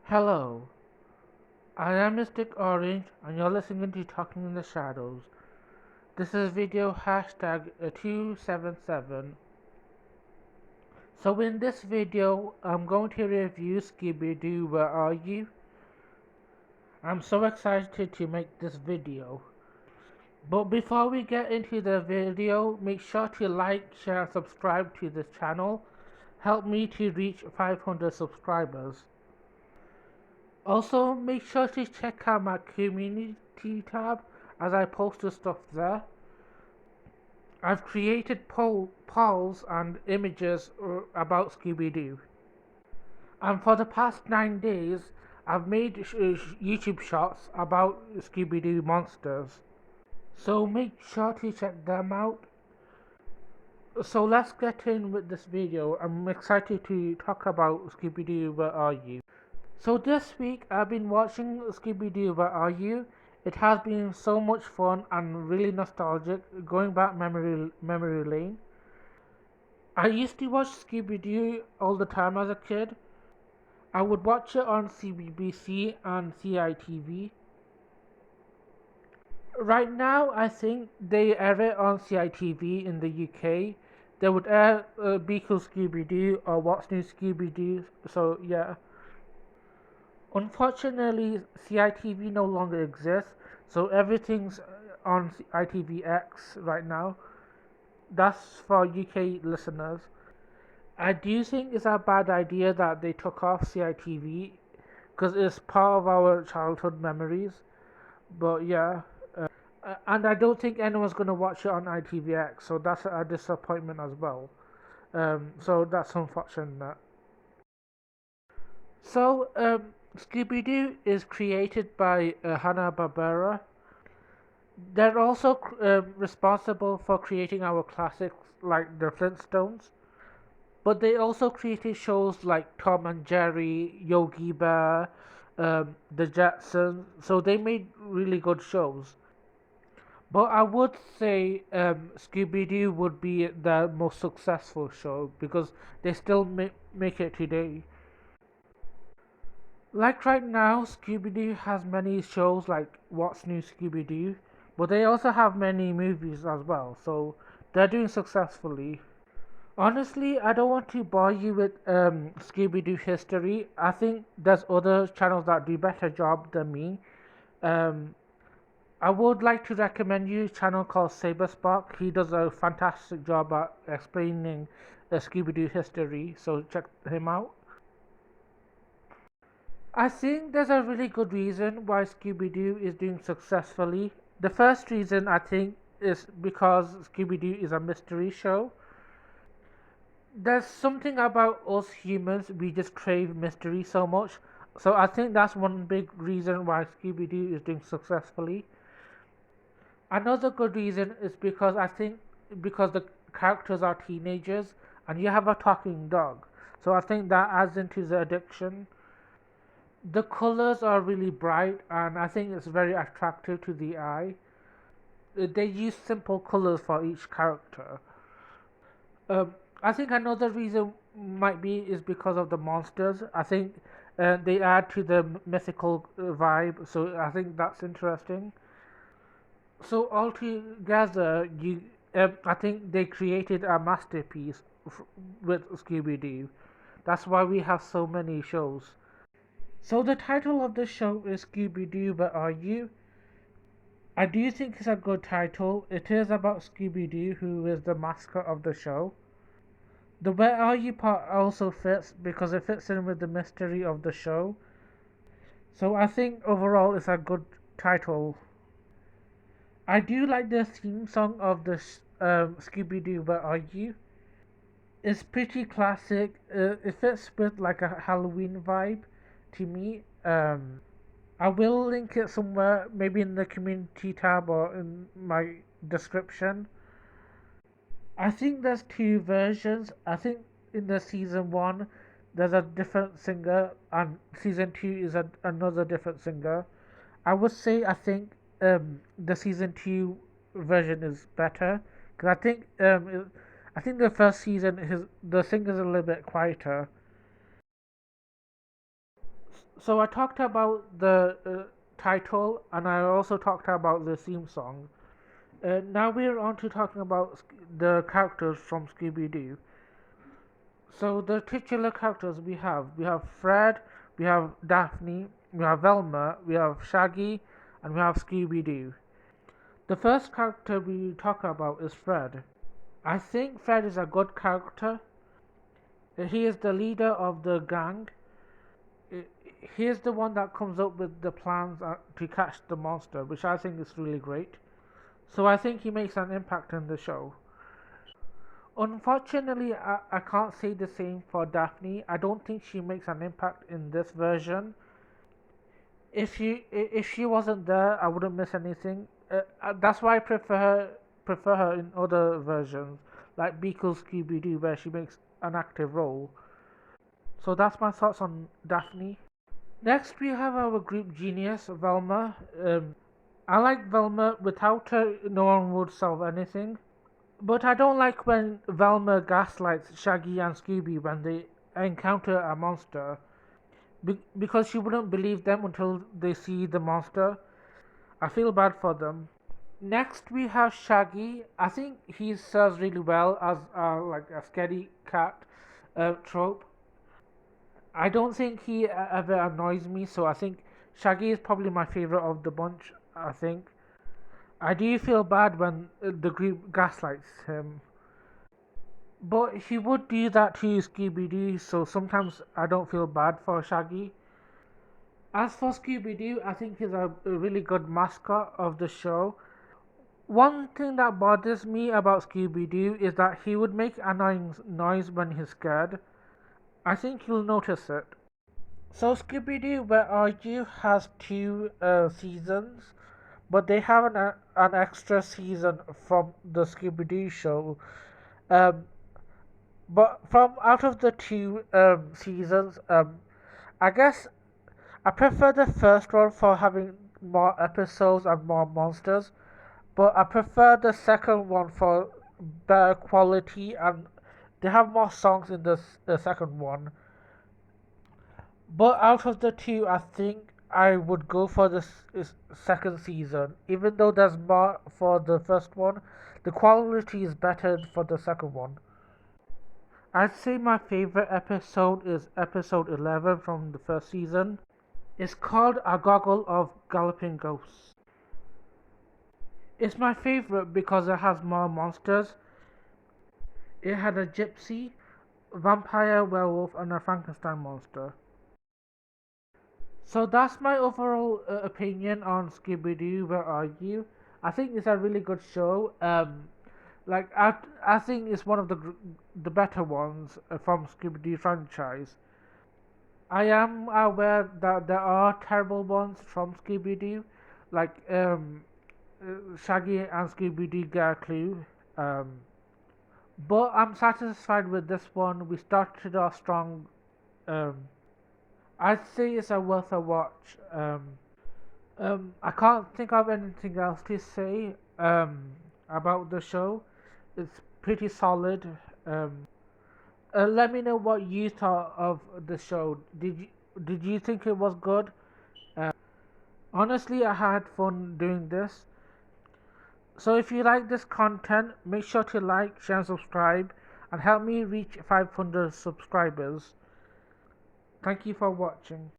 Hello, I am Mystic Orange and you're listening to Talking in the Shadows. This is video hashtag 277. So in this video, I'm going to review Scooby-Doo Where Are You? I'm so excited to make this video. But before we get into the video, make sure to like, share and subscribe to this channel. Help me to reach 500 subscribers. Also, make sure to check out my community tab as I post the stuff there. I've created polls and images about Scooby-Doo. And for the past 9 days, I've made YouTube shorts about Scooby-Doo monsters. So make sure to check them out. So let's get in with this video. I'm excited to talk about Scooby-Doo Where Are You? So this week I've been watching Scooby-Doo Where Are You? It has been so much fun and really nostalgic going back memory lane. I used to watch Scooby-Doo all the time as a kid. I would watch it on CBBC and CITV. Right now I think they air it on CITV in the UK. They would air Be Cool Scooby-Doo or What's New Scooby-Doo, so yeah. Unfortunately, CITV no longer exists, so everything's on ITVX right now. That's for UK listeners. I do think it's a bad idea that they took off CITV because it's part of our childhood memories. But yeah, and I don't think anyone's gonna watch it on ITVX, so that's a disappointment as well. So that's unfortunate. So, Scooby-Doo is created by Hanna-Barbera. They're also responsible for creating our classics like the Flintstones. But they also created shows like Tom and Jerry, Yogi Bear, The Jetsons. So they made really good shows. But I would say Scooby-Doo would be the most successful show because they still make it today. Like right now, Scooby-Doo has many shows like What's New Scooby-Doo, but they also have many movies as well, so they're doing successfully. Honestly, I don't want to bore you with Scooby-Doo history. I think there's other channels that do better job than me. Um, I would like to recommend you a channel called Saberspark. He does a fantastic job at explaining Scooby-Doo history, so check him out. I think there's a really good reason why Scooby-Doo is doing successfully. The first reason I think is because Scooby-Doo is a mystery show. There's something about us humans, we just crave mystery so much. So I think that's one big reason why Scooby-Doo is doing successfully. Another good reason is because I think because the characters are teenagers and you have a talking dog. So I think that adds into the addiction. The colors are really bright and I think it's very attractive to the eye. They use simple colors for each character. I think another reason might be is because of the monsters. I think they add to the mythical vibe, so I think that's interesting. So altogether, I think they created a masterpiece with Scooby Doo. That's why we have so many shows. So the title of the show is Scooby Doo, Where Are You? I do think it's a good title. It is about Scooby Doo, who is the mascot of the show. The Where Are You part also fits because it fits in with the mystery of the show. So I think overall it's a good title. I do like the theme song of the Scooby Doo Where Are You? It's pretty classic. It fits with like a Halloween vibe to me. I will link it somewhere, maybe in the community tab or in my description. I think there's two versions. I think in the season one there's a different singer, and season two is another different singer. I would say I think the season two version is better because I think the first season the singer's a little bit quieter. So I talked about the title, and I also talked about the theme song. Now we're on to talking about the characters from Scooby Doo. So the titular characters we have Fred, we have Daphne, we have Velma, we have Shaggy, and we have Scooby Doo. The first character we talk about is Fred. I think Fred is a good character. He is the leader of the gang. He is the one that comes up with the plans to catch the monster, which I think is really great. So I think he makes an impact in the show. Unfortunately, I can't say the same for Daphne. I don't think she makes an impact in this version. If she wasn't there, I wouldn't miss anything. That's why I prefer her in other versions, like Beagle's Scooby Doo, where she makes an active role. So that's my thoughts on Daphne. Next, we have our group genius, Velma. I like Velma. Without her, no one would solve anything. But I don't like when Velma gaslights Shaggy and Scooby when they encounter a monster, because she wouldn't believe them until they see the monster. I feel bad for them. Next, we have Shaggy. I think he serves really well as like a scaredy cat trope. I don't think he ever annoys me, so I think Shaggy is probably my favorite of the bunch. I think I do feel bad when the group gaslights him, but he would do that to Scooby Doo, so sometimes I don't feel bad for Shaggy. As for Scooby Doo, I think he's a really good mascot of the show. One thing that bothers me about Scooby Doo is that he would make annoying noise when he's scared. I think you'll notice it. So Scooby Doo, Where Are You has two seasons, but they have an extra season from the Scooby Doo show. Um, but from out of the two seasons, I guess I prefer the first one for having more episodes and more monsters, but I prefer the second one for better quality and they have more songs in the second one. But out of the two, I think I would go for the second season. Even though there's more for the first one, the quality is better for the second one. I'd say my favorite episode is episode 11 from the first season. It's called A Goggle of Galloping Ghosts. It's my favorite because it has more monsters. It had a gypsy, vampire, werewolf, and a Frankenstein monster. So that's my overall opinion on Scooby Doo. Where Are You? I think it's a really good show. Like I think it's one of the better ones from Scooby Doo franchise. I am aware that there are terrible ones from Scooby Doo, like Shaggy and Scooby Doo get a clue. Um, but I'm satisfied with this one. We started off strong. Um, I'd say it's a worth a watch. I can't think of anything else to say about the show. It's pretty solid. Let me know what you thought of the show. Did you think it was good? Uh, Honestly, I had fun doing this. So if you like this content, make sure to like, share, and subscribe, and help me reach 500 subscribers. Thank you for watching.